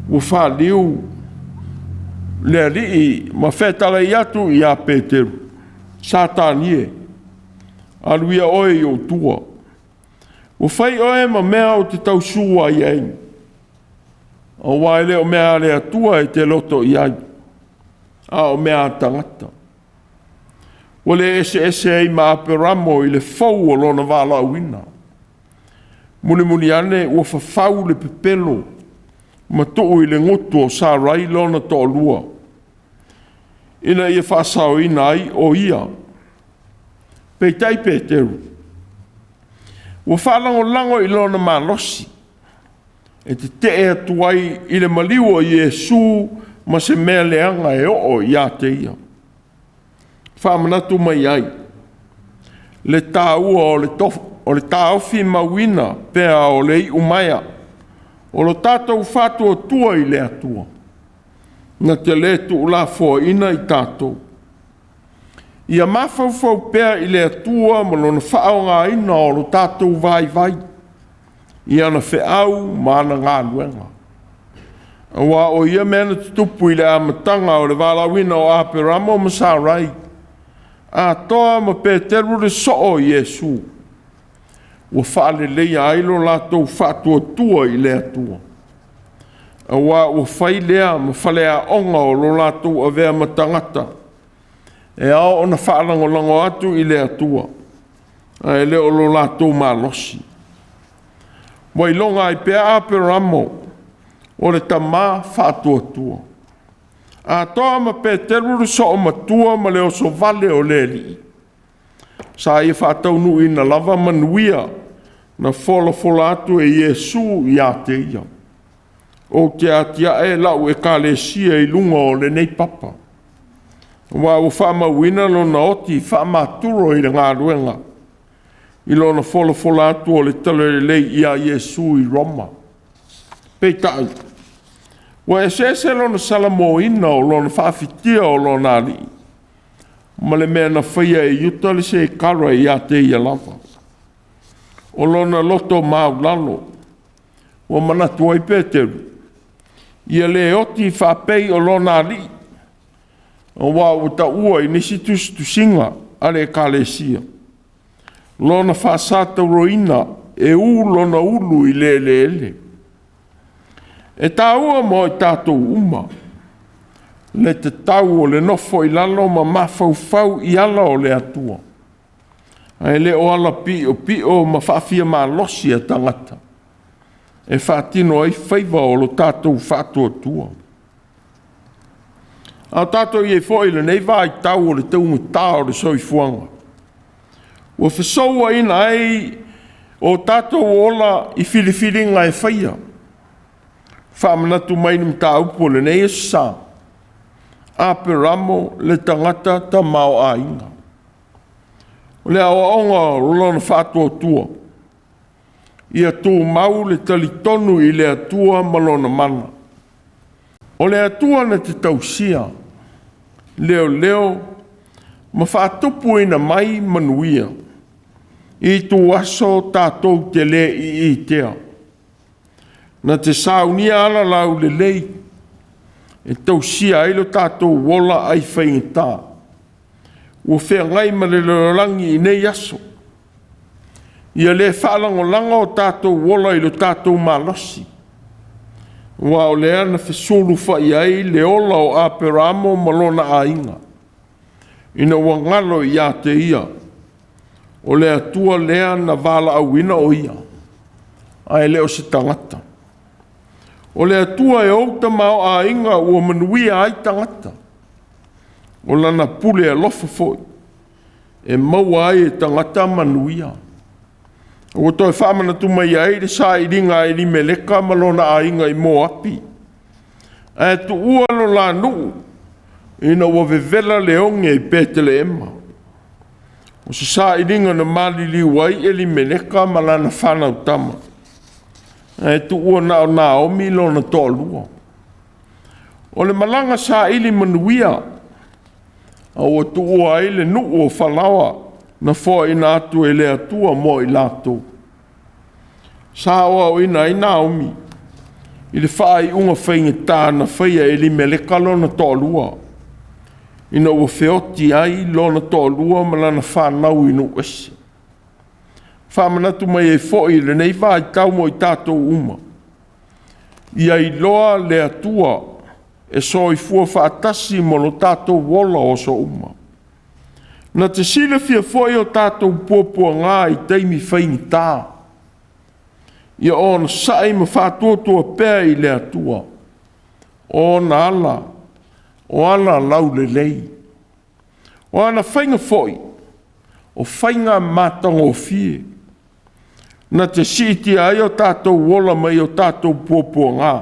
Ua whaliu lea rii ma whetala i atu i a Peteru. Satanie. Aluia oe i Autū. Ua whai oe ma mea o te tausua i ai. O waile o mea le atua e te loto i ai. A o mea tangata. Ua le ese ei ma Aperamo i le fau o lona wala uina. Muni ane ua whawhau le pepelo. Ma tuu i le ngutu o sa rai lona to lua. Ina ia whasao ina ai o ia. Peitai Peteru. Ua whalango lango i lona malosi. E te atuai i le maliua i Iesu ma se mea leanga e o i a te ia. Whamanatu mai ai. Le tāua o le tāofi mawina pea o le i umaya. O lo tātou whātua tua i le atua. Na te le tu la fo ina i tātou. Ia mawhau pea i le atua ma lona whao ngā ina o lo tātou vai. Ia na wheau mana ngā luenga. Awa o ia mena tutupu i le amatanga o le walawina o Aperamo ma sārai. A toa ma Peteru le soo Iesu. Ua whaale leia ailo lātou whātua tua i le atua. Awa ua whai lea ma whalea onga o lo lātou a vea matangata. E ao o na whaalangolango atu i le atua. A e leo lo lātou malosi. Moi longa i pea Aperamo o le tamā whātua tua. A toa ma Peteru le soo matua ma leo so vale o le li. Sa ia whātau nu ina lava manuia na fola atu e Iesu i a te ia. O te atia e lau e kalesia i lunga o le nei papa. Wa u whamauina lo na oti whamaturo i ngā ruenga. I lo na fola atu o le talo lei i a Iesu i Roma. Peitai. Wa e se lo na salamo ina o lo na whawhitia o lo na li. Ma le mea na whaia e yuta le se kara i a te ia lava. O lo na loto maulalo. O manatu ai Peteru. Ia le oti whapei o lo na li. O wa o ta ua i nisi tusinga a le kalesia. Lo na whasata roina e lo na ulu i le. E tā ua mo i tātou uma. Le te tau o le nofo i lalo ma mawhau i ala o le atua. Ai le o ala pio ma whawhia ma losi a tangata. E whātino ai whaiva o lo tātou whātua tua. A tātou i e fwoi le nei vai tau o le taunga tā o le soifuanga. Ua whasoua ina ai o tātou ola i whiriwhiringa e whaia. Whamanatu mai ni mta upo le nei e sa. Aperamo le tangata ta mau a inga. O le aonga rolona whātua tua. Ia tō mau le talitonu i le atua malona mana. O le atua na te tausia. Leo, ma whātupu ina mai manuia. I tō aso tātou te le i tea. Na te saunia ala lau le lei. E tausia ilo tātou wola ai whaingita. Ua whea ngai ma le lorangi i nei aso. Ia le whaalango langa o tātou wola ilo tātou malosi. Wa o lea na fesulu fai ai le ola o Aperamo malona ainga. Ina wangalo ia te ia. O le atua lea na vala awina o ia. Ai leo se tangata. O le atua e outa mao ainga ua manuia ai tangata. O lana pule e lofa foi. E maua ai e tangata manuia. O toi whamana tu mai ai le sa i ringa i li meleka malona ainga i mo api. E tu ua lo la nuu. Ina ua vevela leonge i petele ema. O se sa i ringa na mali li wai e li meleka malana whana utama. E tu ua na o Naomi lo na tolua. O le malanga sa ili manuia. O tu ua ai le nuu o whalawa. Na fo ina atu e le atua mo i lato. Sa oa ina i Naomi. I le whaai unga whainga tā na whaia e li meleka lo na tolua. Ina ua whioti ai lo na tolua malana whanau inu esi. Whamanatu mai e fo i le nei vai tau mo i tātou uma. Ia i loa le atua e so i fua whaatasi mo lo tātou wola o so uma. Na te sile fia foi o tātou pōpua ngā i teimi whaingi tā. Ia o na sai ma whātua pēr i le atua. O na ala, o ala lau le lei. O ana whainga foi, o whainga mātanga o fie. Na te siti ai o tātou wola mai o tātou pōpua ngā.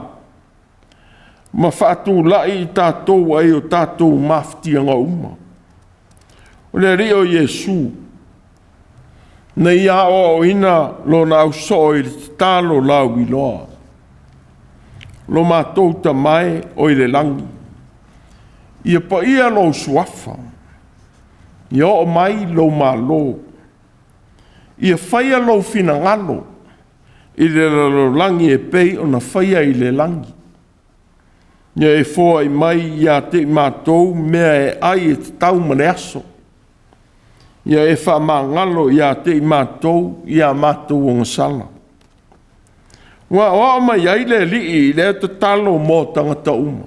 Ma whātua lai i tātou ai o tātou mafutianga uma. O le rio Yesu. Na ia o ina lo na au so i le talo lau i loa. Lo mātou ta mai o i le langi. Ia pa ia lo suafa. Ia o mai lo malo. Ia whaia lo fina ngalo. I le lo langi e pei o na whaia i le langi. Ia e fōa i mai ia te mātou mea e ai e te tau mane aso. Ia e wha ngalo ia te mātou, ia mātou o ngasala. Wa o mai ai le li i le te talo mo tangata uma.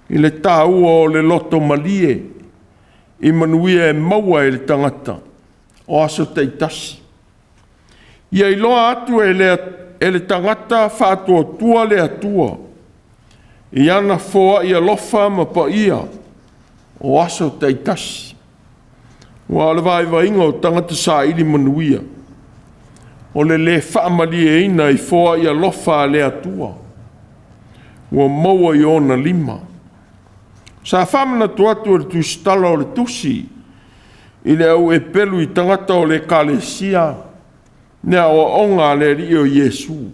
I le tau o le loto malie, i manuia e maua e le tangata, o aso te itasi. Ia i loa atu e le tangata whātua tua le atua. I ana fōa ia lofa ma pa ia, o aso te itasi. Wa le vai inga o tangata sa ili manuia. O le whaamali e ina i fōa ia lofa le atua. Wa maua i ona lima. Sa whamana tuatu o le tusitala o le tusi. I le au e pelu i tangata o le kalesia. Nea o onga le ri o Yesu.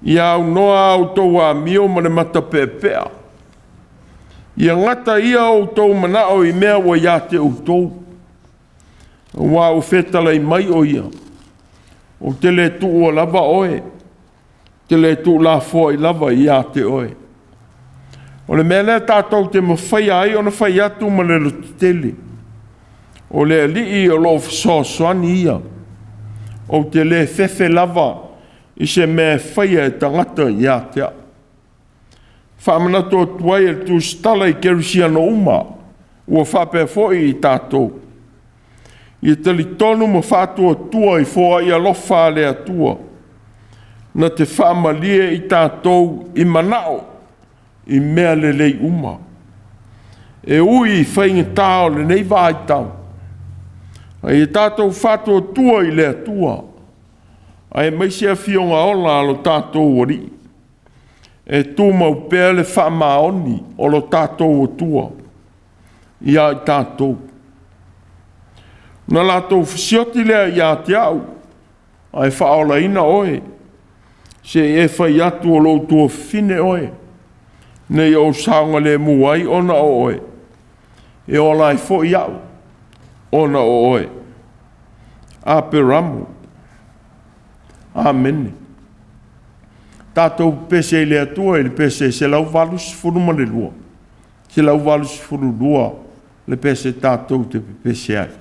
Ia au noa au tau a mio ma le mata pēpea. Ia ngata ia o tau manao i mea wa ia te utou. Wa o fetala i mai o ia. O te le tu o lava oe. Te le tu la fo i lava i ia te oe. O le mea lea tātou te mawhai ai o na whai atu ma le tele. O le li i o lo soani ia. O te le fefe lava i se mea whai e tangata i ia te a. Whamana tō tuai e tu stala i kerusiano uma, ua whape foi i tātou. I tali tonu ma whātua tua i fōa i alofa le atua. Na te whamalie i tātou i manao, i mea le lei uma. E ui i whainga tāo le nei vai tau. Ai e tātou whātua tua i le atua. Ai maisia fionga ola alo tātou ori. E tū mau pēr le whamaoni o lo tātou o tua. Ia i tātou. Na lātou fisioti lea ia te au. Ai whaola ina oe. Se e whai atu o lo tua fine oe. Nei o saunga le muai ona o oe. E o lai fo i au. Ona o oe. Aperamo. Amen. Tātou pese le atua e le pese se lau valus furu ma le lua. Se lau valus furu lua le pese tātou te pese ai.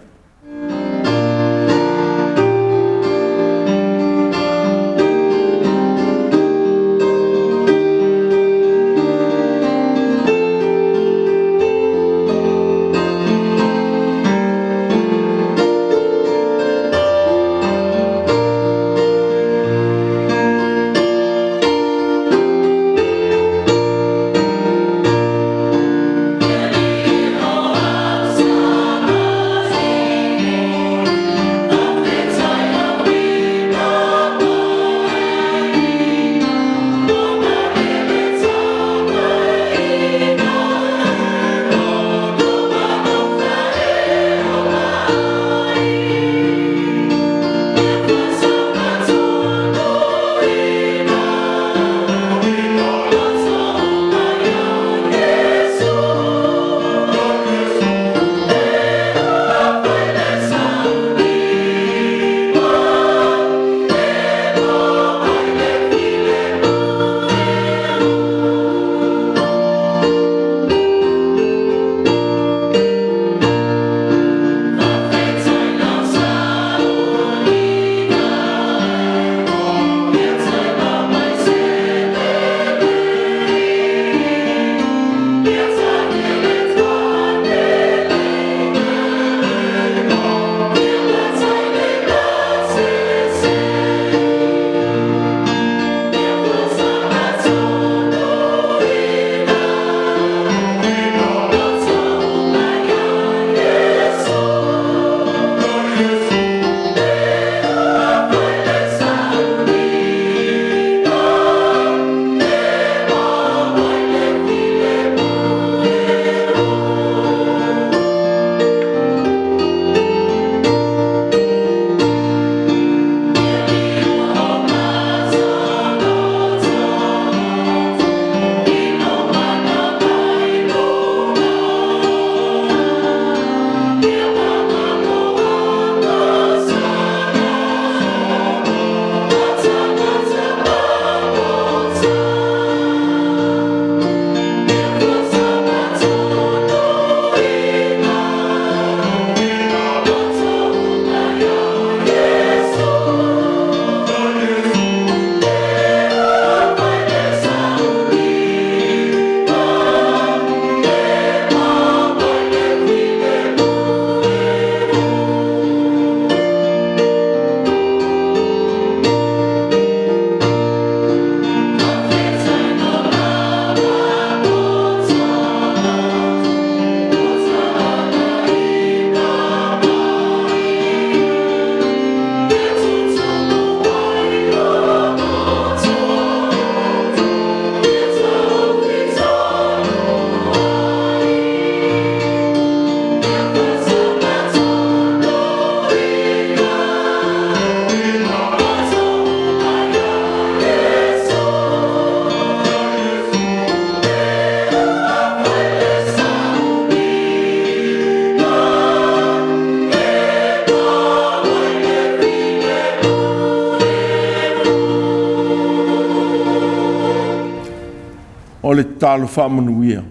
o le talo whamanuia.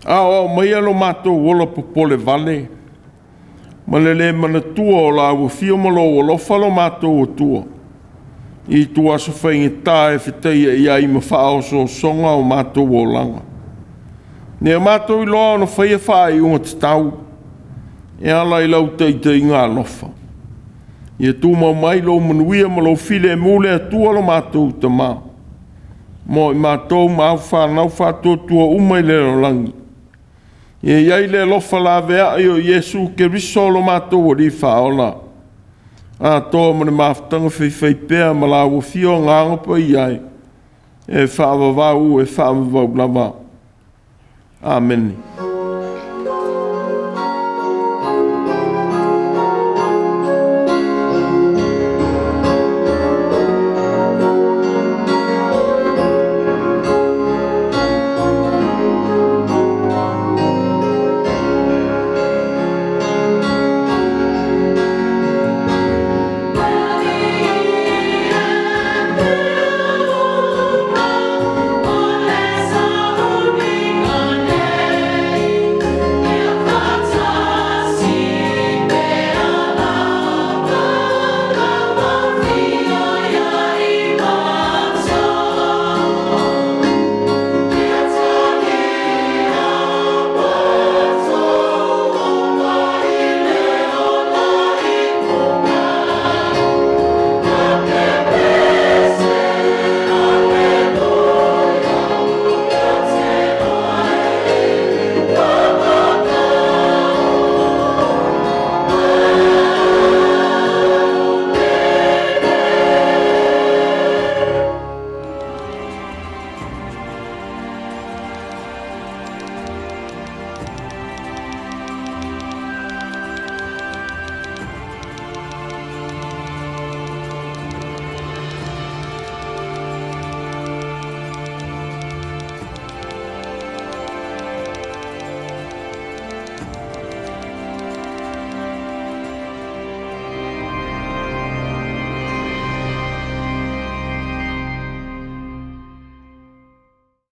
O mai alo mātou ola popole vale. Ma le manatua o la ua fio malo o lofa lo mātou o tua. I tua sa whainga tā e whiteia i ai ma whao so songa o mātou o langa. Nea mātou I loa no whaia whai unga te tau. E ala I lau teitei ngā lofa. Ia tū mai lo manuia ma lo file e mule a tua lo mātou ta mā. Mo I mātou mau whanau whātua tua umai le lo langi. Ia iai le lofa la vea o Yesu ke riso lo mātou o ri whaola. A tō mane Mafutaga whai pēa ma la ua fio ngānga pa iai. E whaavavau e whaavavau lama. Amen.